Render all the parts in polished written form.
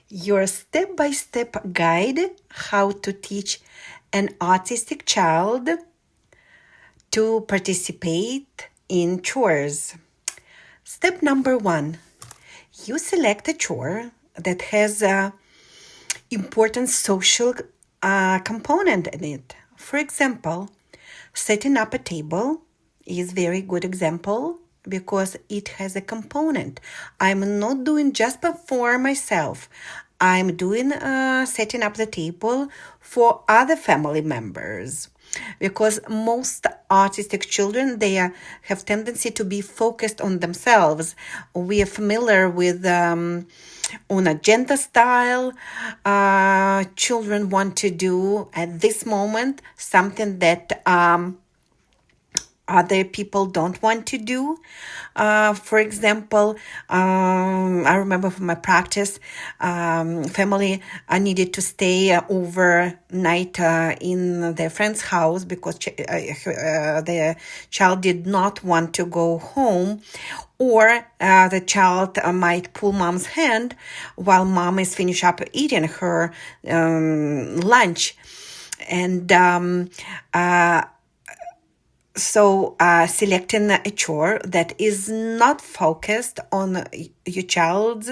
your step-by-step guide how to teach an autistic child to participate in chores. Step number 1, you select a chore that has a important social component in it. For example, setting up a table is very good example because it has a component. I'm not doing just for myself. I'm doing setting up the table for other family members, because most autistic children, they have tendency to be focused on themselves. We are familiar with on agenda style. Children want to do at this moment something that other people don't want to do. For example, I remember from my practice, family needed to stay overnight in their friend's house because the child did not want to go home, or the child might pull mom's hand while mom is finish up eating her lunch. And so selecting a chore that is not focused on your child's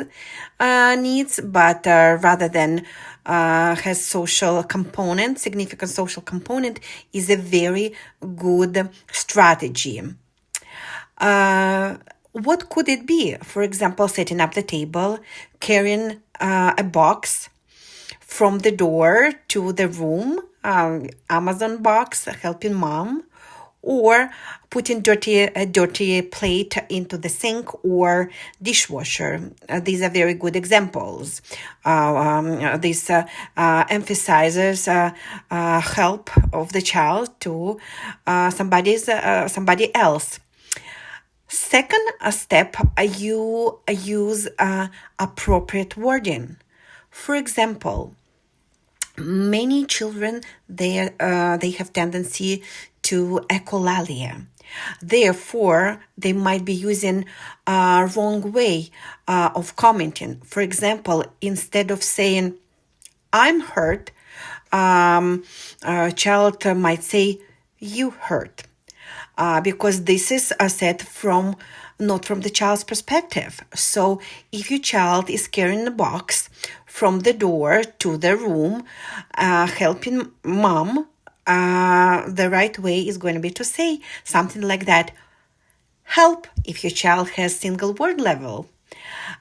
needs, but rather than has significant social component, is a very good strategy. What could it be? For example, setting up the table, carrying a box from the door to the room, Amazon box, helping mom, or putting a dirty plate into the sink or dishwasher. These are very good examples. This emphasizes help of the child to somebody else. Second step, you use appropriate wording. For example, many children, they have tendency to echolalia. Therefore, they might be using a wrong way of commenting. For example, instead of saying, I'm hurt, a child might say, you hurt. Because this is said not from the child's perspective. So if your child is carrying a box from the door to the room, helping mom, the right way is going to be to say something like that. Help if your child has single word level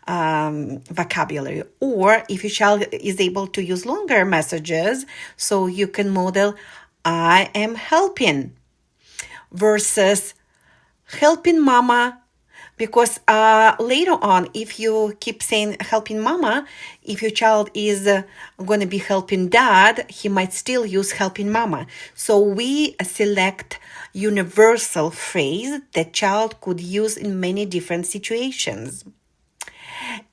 vocabulary, or if your child is able to use longer messages, so you can model, I am helping, versus helping mama. Because later on, if you keep saying helping mama, if your child is going to be helping dad, he might still use helping mama. So we select universal phrase that child could use in many different situations.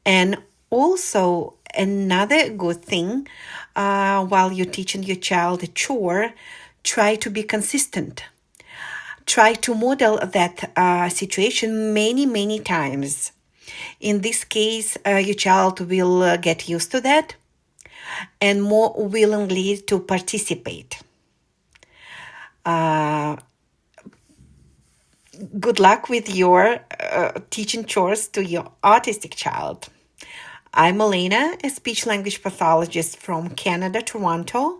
And also another good thing, while you're teaching your child a chore, try to be consistent. Try to model that situation many times. In this case, your child will get used to that and more willingly to participate. Good luck with your teaching chores to your autistic child. I'm Elena, a speech-language pathologist from Canada, Toronto,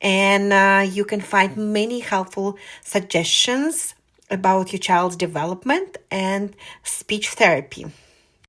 and you can find many helpful suggestions about your child's development and speech therapy.